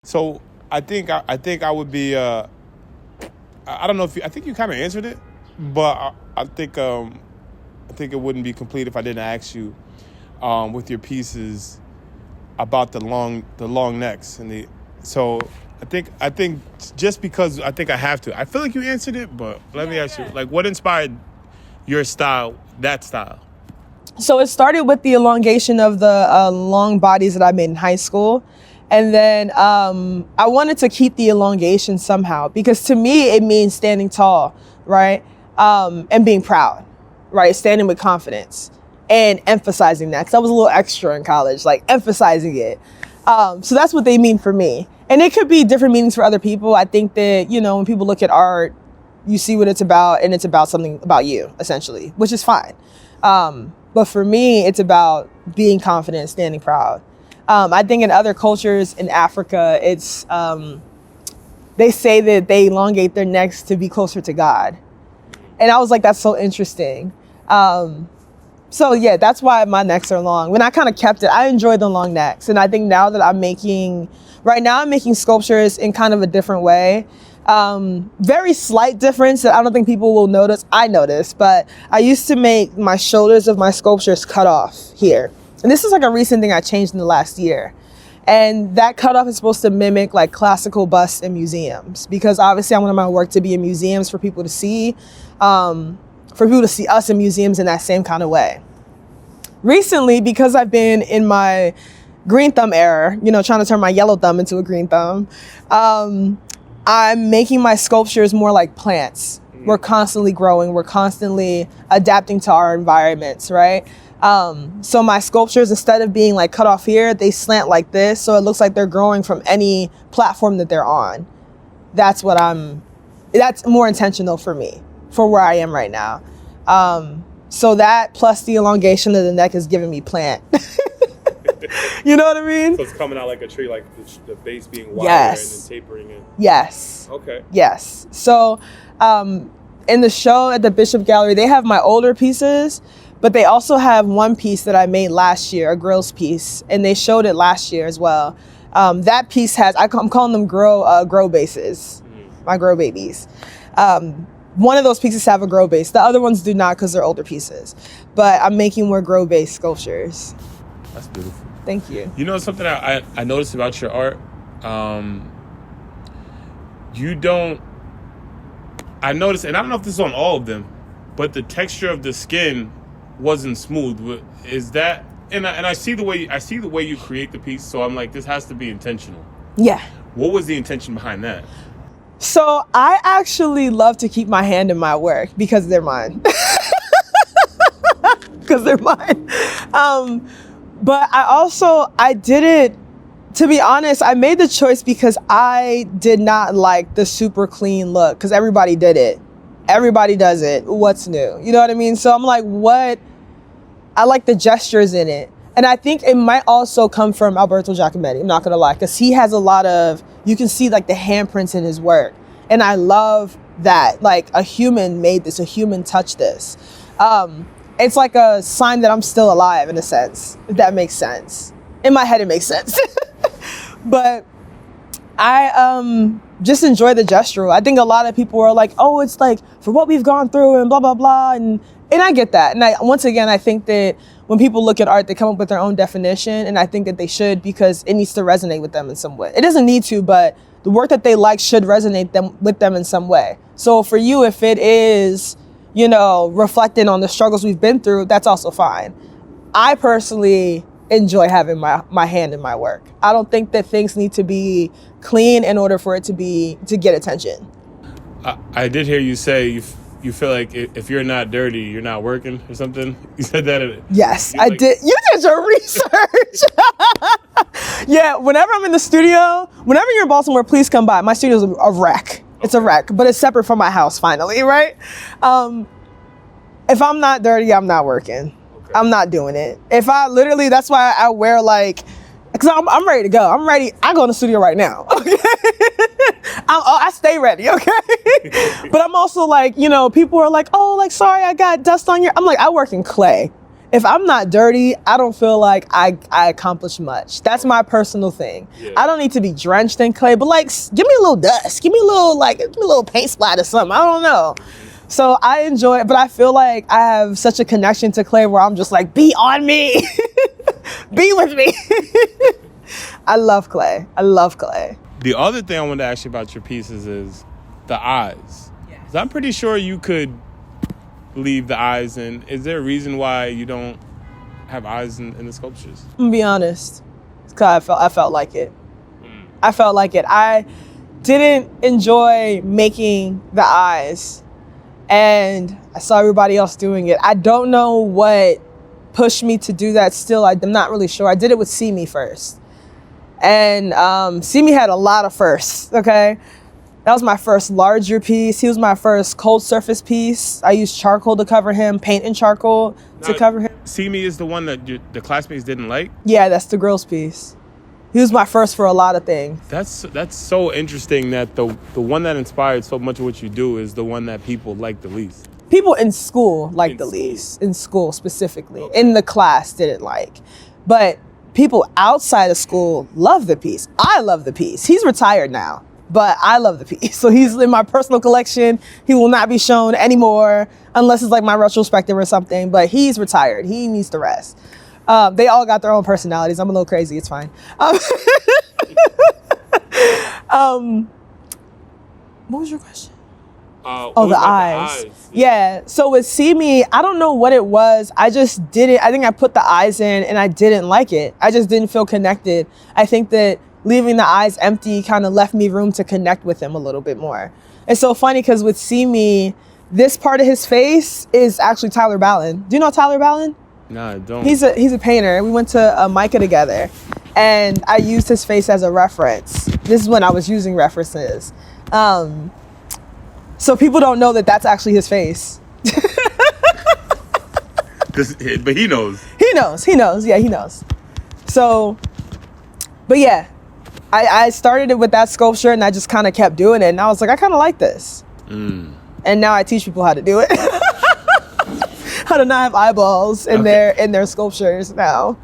So I think I would be. I don't know if I think you kind of answered it, but I think it wouldn't be complete if I didn't ask you with your pieces about the long necks and the. So I think just because I think I have to. I feel like you answered it, but let me ask you, like, what inspired your style, that style? So it started with the elongation of the long bodies that I made in high school. And then I wanted to keep the elongation somehow because to me, it means standing tall, right? And being proud, right? Standing with confidence and emphasizing that. Because I was a little extra in college, like emphasizing it. So that's what they mean for me. And it could be different meanings for other people. I think that, when people look at art, you see what it's about and it's about something about you, essentially, which is fine. But for me, it's about being confident, standing proud. I think in other cultures in Africa, it's they say that they elongate their necks to be closer to God. And I was like, that's so interesting. So yeah, that's why my necks are long. When I kind of kept it, I enjoy the long necks. And I think now that right now I'm making sculptures in kind of a different way. Very slight difference that I don't think people will notice. I notice, but I used to make my shoulders of my sculptures cut off here. And this is like a recent thing I changed in the last year. And that cutoff is supposed to mimic like classical busts in museums, because obviously I wanted my work to be in museums for people to see us in museums in that same kind of way. Recently, because I've been in my green thumb era, trying to turn my yellow thumb into a green thumb, I'm making my sculptures more like plants. We're constantly growing. We're constantly adapting to our environments, right? So my sculptures, instead of being like cut off here, they slant like this. So it looks like they're growing from any platform that they're on. That's more intentional for me, for where I am right now. So that plus the elongation of the neck is giving me plant. You know what I mean? So it's coming out like a tree, like the base being wider Yes. and then tapering in. Yes. Okay. Yes. So in the show at the Bishop Gallery, they have my older pieces, but they also have one piece that I made last year, a grills piece, and they showed it last year as well. That piece has, I'm calling them grow bases, my grow babies. One of those pieces have a grow base. The other ones do not because they're older pieces. But I'm making more grow base sculptures. That's beautiful. Thank you. You know something I noticed about your art? I noticed, and I don't know if this is on all of them, but the texture of the skin wasn't smooth. Is that, and I see the way you create the piece, so I'm like, this has to be intentional. Yeah. What was the intention behind that? So I actually love to keep my hand in my work because they're mine. Because they're mine. But I did it, to be honest, I made the choice because I did not like the super clean look, because everybody did it. Everybody does it. What's new? You know what I mean? So I'm like, I like the gestures in it. And I think it might also come from Alberto Giacometti, I'm not going to lie, because he has a lot of, you can see like the handprints in his work. And I love that. Like a human made this, a human touched this. It's like a sign that I'm still alive in a sense, if that makes sense. In my head, it makes sense. But I just enjoy the gesture. I think a lot of people are like, oh, it's like for what we've gone through and blah, blah, blah. And I get that. And once again, I think that when people look at art, they come up with their own definition. And I think that they should, because it needs to resonate with them in some way. It doesn't need to, but the work that they like should resonate with them in some way. So for you, if it is, reflecting on the struggles we've been through, that's also fine. I personally enjoy having my hand in my work. I don't think that things need to be clean in order for it to get attention. I did hear you say you feel like if you're not dirty, you're not working or something. You said that. Yes, I did. You did your research. Yeah, whenever I'm in the studio, whenever you're in Baltimore, please come by. My studio's a wreck. It's a wreck, but it's separate from my house finally, right? If I'm not dirty, I'm not working. Okay. I'm not doing it. That's why I wear because I'm ready to go. I'm ready. I go in the studio right now. Okay. I stay ready. Okay. But I'm also like, people are like, oh, like, sorry, I got dust on your, I'm like, I work in clay. if I'm not dirty, I don't feel like I accomplished much. That's my personal thing. Yeah. I don't need to be drenched in clay, but like, give me a little dust. Give me a little paint splat or something. I don't know. So I enjoy it, but I feel like I have such a connection to clay where I'm just like, be on me. Be with me. I love clay. I love clay. The other thing I wanted to ask you about your pieces is the eyes. Yeah. 'Cause I'm pretty sure you could leave the eyes in. Is there a reason why you don't have eyes in the sculptures? I'm gonna be honest. It's 'cause I felt like it. I felt like it. I didn't enjoy making the eyes, and I saw everybody else doing it. I don't know what pushed me to do that still. I'm not really sure. I did it with See Me first. And See Me had a lot of firsts, okay? That was my first larger piece. He was my first cold surface piece. I used charcoal to cover him, paint and charcoal to cover him. See Me is the one that the classmates didn't like? Yeah, that's the girls piece. He was my first for a lot of things. That's so interesting that the one that inspired so much of what you do is the one that people like the least. People in school liked the school. least. In school specifically. In the class didn't like. But people outside of school love the piece. I love the piece. He's retired now, but I love the piece. So he's in my personal collection. He will not be shown anymore unless it's like my retrospective or something, but he's retired. He needs to rest. They all got their own personalities. I'm a little crazy. It's fine. What was your question? The eyes. Yeah. So with See Me, I don't know what it was. I just didn't. I think I put the eyes in and I didn't like it. I just didn't feel connected. I think that leaving the eyes empty kind of left me room to connect with him a little bit more. It's so funny because with See Me, this part of his face is actually Tyler Ballin. Do you know Tyler Ballin? No, I don't. He's a painter. We went to Micah together, and I used his face as a reference. This is when I was using references. So people don't know that that's actually his face. But he knows. He knows. Yeah, he knows. So, but yeah, I started it with that sculpture, and I just kind of kept doing it. And I was like, I kind of like this. And now I teach people how to do it. How to not have eyeballs in their sculptures now.